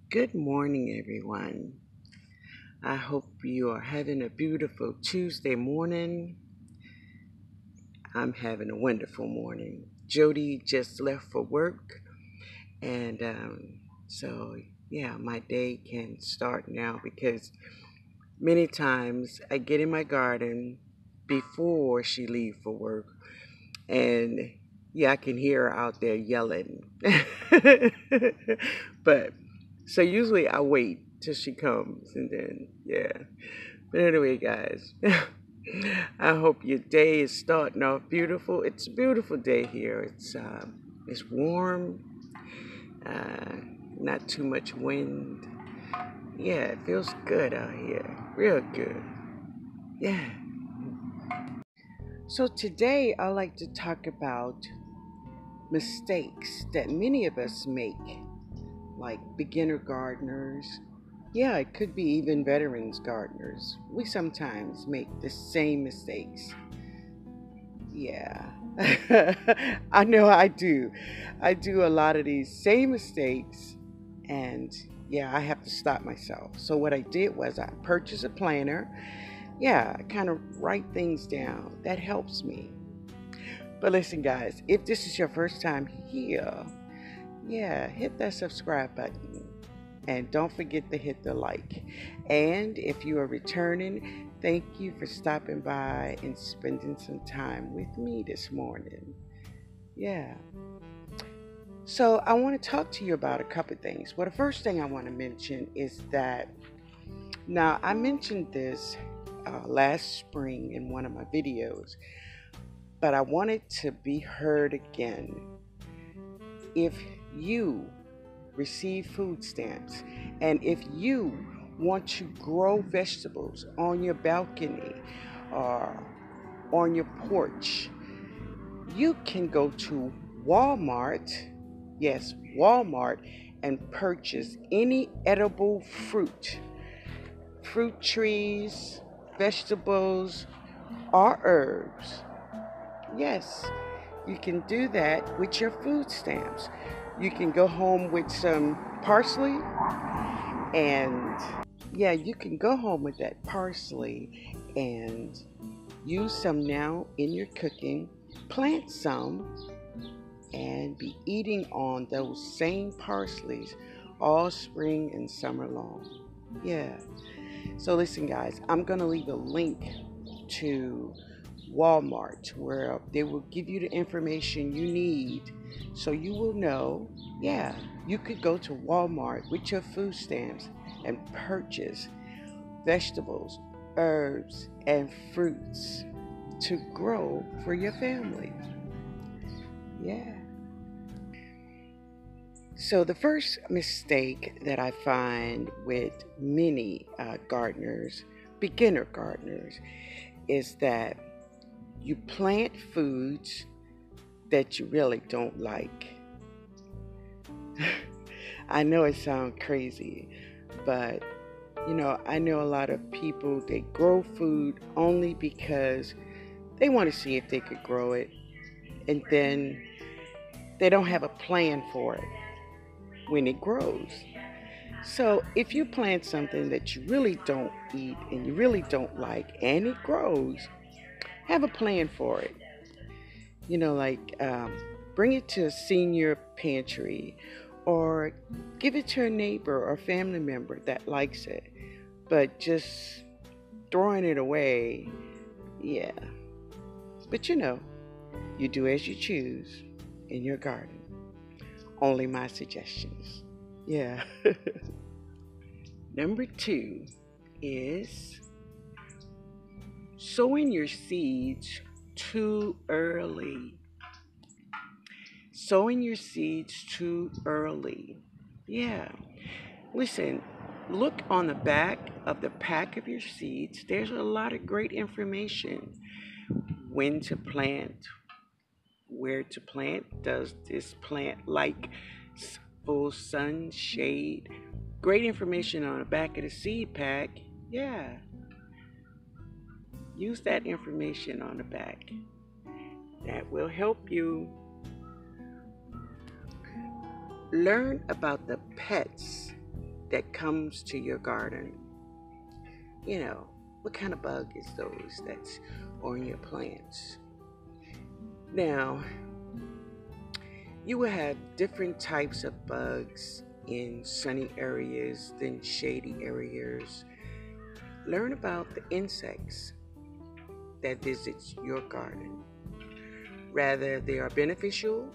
Good morning, everyone. I hope you are having a beautiful Tuesday morning. I'm having a wonderful morning. Jody just left for work, and so yeah, my day can start now because many times I get in my garden before she leaves for work, and yeah, I can hear her out there yelling. But so usually I wait till she comes and then yeah. But anyway, guys, I hope your day is starting off beautiful. It's a beautiful day here. It's warm, uh, not too much wind. Yeah, it feels good out here, real good. Yeah. So today I like to talk about mistakes that many of us make, like beginner gardeners. Yeah, it could be even veterans gardeners. We sometimes make the same mistakes. Yeah. I know I do. I do a lot of these same mistakes, and yeah, I have to stop myself. So what I did was I purchased a planner. Yeah, I kind of write things down. That helps me. But listen, guys, if this is your first time here, yeah, hit that subscribe button. And don't forget to hit the like. And if you are returning, thank you for stopping by and spending some time with me this morning. Yeah. So I want to talk to you about a couple of things. Well, the first thing I want to mention is that now I mentioned this last spring in one of my videos, but I want it to be heard again. If you receive food stamps, and if you want to grow vegetables on your balcony or on your porch, you can go to Walmart, yes, Walmart, and purchase any edible fruit trees, vegetables, or herbs. Yes, you can do that with your food stamps. You can go home with some parsley, and yeah, you can go home with that parsley and use some now in your cooking, plant some, and be eating on those same parsleys all spring and summer long. Yeah. So listen, guys, I'm going to leave a link to Walmart where they will give you the information you need so you will know, yeah, you could go to Walmart with your food stamps and purchase vegetables, herbs, and fruits to grow for your family. Yeah. So, the first mistake that I find with many gardeners, beginner gardeners, is that you plant foods that you really don't like. I know it sounds crazy, but I know a lot of people, they grow food only because they want to see if they could grow it, and then they don't have a plan for it when it grows. So if you plant something that you really don't eat and you really don't like and it grows, have a plan for it. Like bring it to a senior pantry or give it to a neighbor or family member that likes it. But just throwing it away, yeah. But you do as you choose in your garden. Only my suggestions. Yeah. Number two is sowing your seeds too early. Sowing your seeds too early. Yeah. Listen, look on the back of the pack of your seeds. There's a lot of great information. When to plant, where to plant, does this plant like full sun, shade? Great information on the back of the seed pack. Yeah, use that information on the back. That will help you learn about the pets that comes to your garden, you know, what kind of bug is those that's on your plants? Now, you will have different types of bugs in sunny areas than shady areas. Learn about the insects that visits your garden. Rather they are beneficial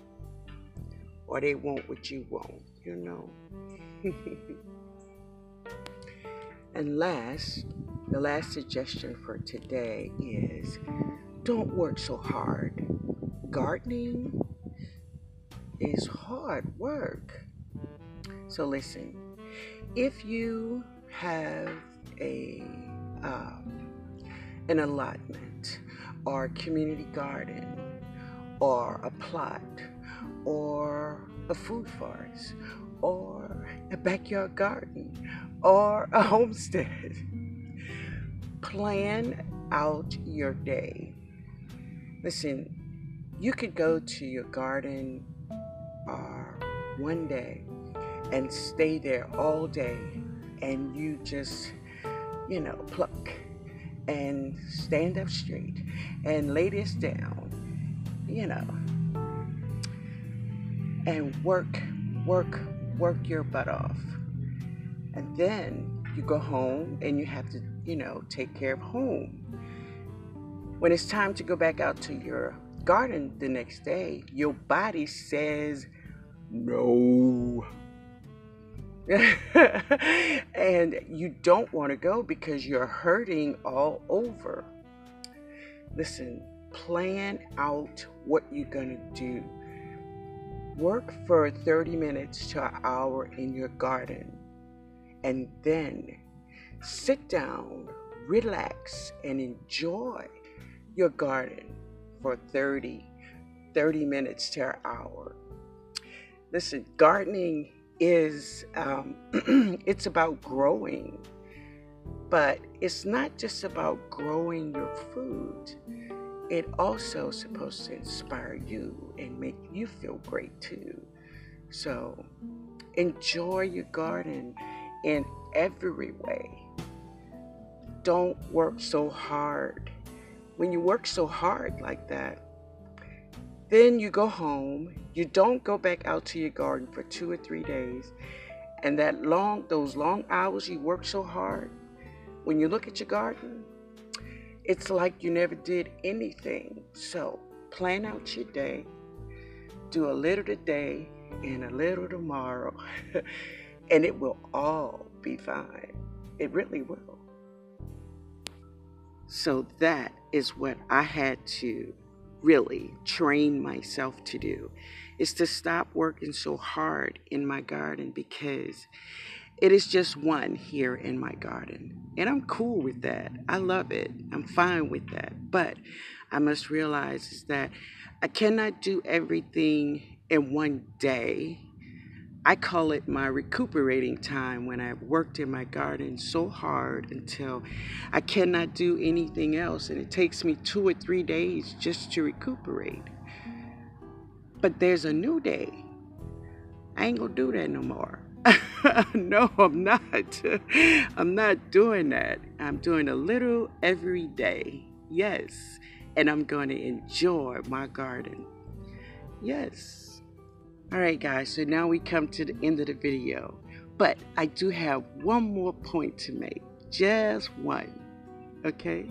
or they want what you want, you know. And the last suggestion for today is don't work so hard. Gardening is hard work. So listen, if you have a an allotment or community garden or a plot or a food forest or a backyard garden or a homestead, plan out your day. Listen, you could go to your garden one day and stay there all day and you just, pluck and stand up straight and lay this down, and work your butt off. And then you go home and you have to, take care of home. When it's time to go back out to your garden the next day, your body says no. And you don't want to go because you're hurting all over. Listen, plan out what you're going to do. Work for 30 minutes to an hour in your garden and then sit down, relax, and enjoy your garden for 30 minutes to an hour. Listen, gardening is it's about growing, but it's not just about growing your food. It also is supposed to inspire you and make you feel great too. So enjoy your garden in every way. Don't work so hard. When you work so hard like that, then you go home, you don't go back out to your garden for 2 or 3 days, and those long hours you work so hard, when you look at your garden, it's like you never did anything. So plan out your day, do a little today and a little tomorrow, and it will all be fine. It really will. So that is what I had to really train myself to do, is to stop working so hard in my garden, because it is just one here in my garden. And I'm cool with that. I love it. I'm fine with that. But I must realize is that I cannot do everything in one day. I call it my recuperating time, when I've worked in my garden so hard until I cannot do anything else. And it takes me 2 or 3 days just to recuperate. But there's a new day. I ain't gonna do that no more. No, I'm not. I'm not doing that. I'm doing a little every day. Yes. And I'm going to enjoy my garden. Yes. All right, guys. So now we come to the end of the video. But I do have one more point to make. Just one. Okay?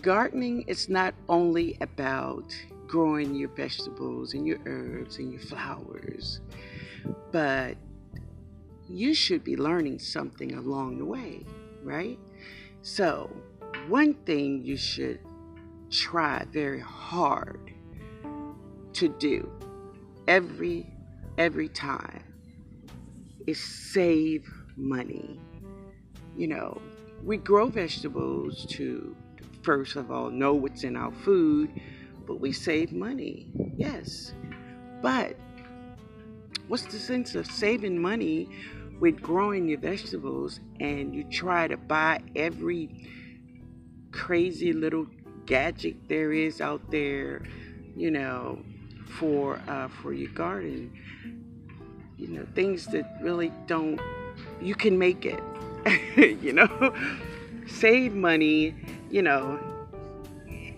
Gardening is not only about growing your vegetables and your herbs and your flowers, but you should be learning something along the way, right? So one thing you should try very hard to do every time is save money. We grow vegetables to, first of all, know what's in our food, but we save money, yes. But what's the sense of saving money with growing your vegetables and you try to buy every crazy little gadget there is out there, for your garden? things that really don't, you can make it. Save money, you know,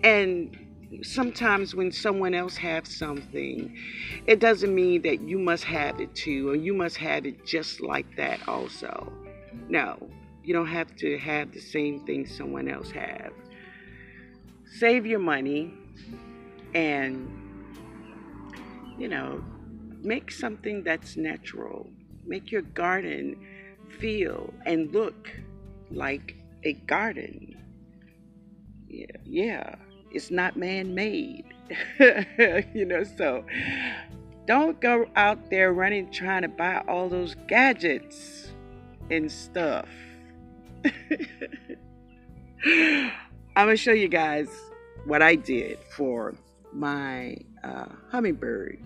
and sometimes when someone else has something, it doesn't mean that you must have it too, or you must have it just like that also. No, you don't have to have the same thing someone else have. Save your money and, you know, make something that's natural. Make your garden feel and look like a garden. Yeah. It's not man-made. So don't go out there running trying to buy all those gadgets and stuff. I'm gonna show you guys what I did for my hummingbird.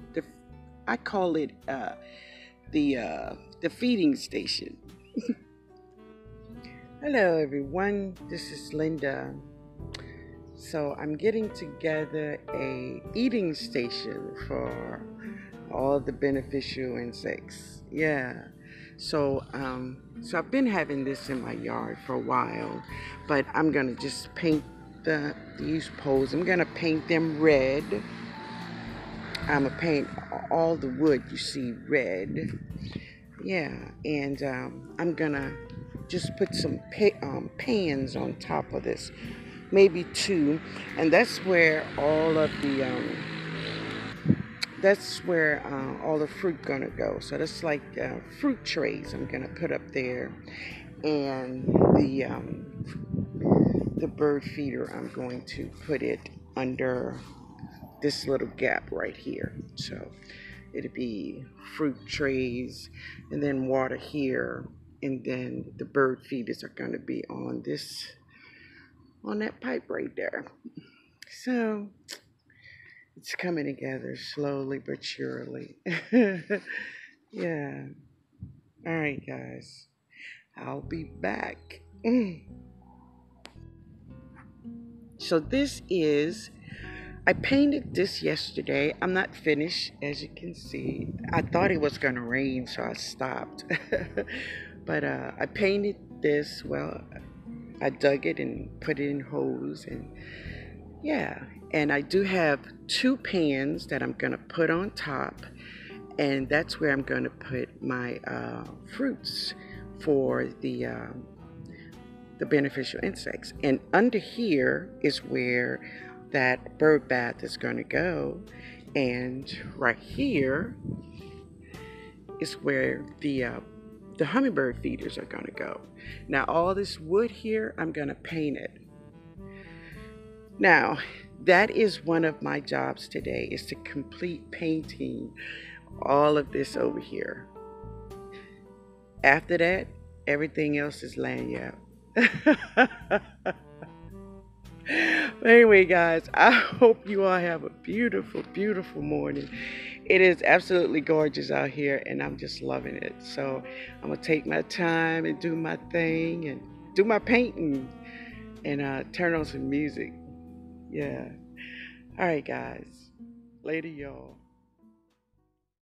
I call it the feeding station. Hello everyone, this is Linda. So I'm getting together a eating station for all the beneficial insects. Yeah. So I've been having this in my yard for a while, but I'm gonna just paint these poles. I'm gonna paint them red. I'm gonna paint all the wood you see red. Yeah, and I'm gonna just put some pans on top of this, maybe two, and that's where all of the all the fruit gonna go. So that's like fruit trays I'm gonna put up there, and the bird feeder, I'm going to put it under this little gap right here. So it'll be fruit trays, and then water here, and then the bird feeders are going to be on that pipe right there. So it's coming together slowly but surely. Yeah. All right, guys, I'll be back. So I painted this yesterday. I'm not finished, as you can see. I thought it was going to rain, so I stopped. But I painted this. Well, I dug it and put it in holes, and yeah. And I do have two pans that I'm going to put on top, and that's where I'm going to put my fruits for the beneficial insects. And under here is where that bird bath is going to go, and right here is where the hummingbird feeders are going to go. Now all this wood here, I'm going to paint it. Now that is one of my jobs today, is to complete painting all of this over here. After that, everything else is lanyard. Anyway, guys, I hope you all have a beautiful, beautiful morning. It is absolutely gorgeous out here, and I'm just loving it. So I'm going to take my time and do my thing and do my painting and turn on some music. Yeah. All right, guys. Later, y'all.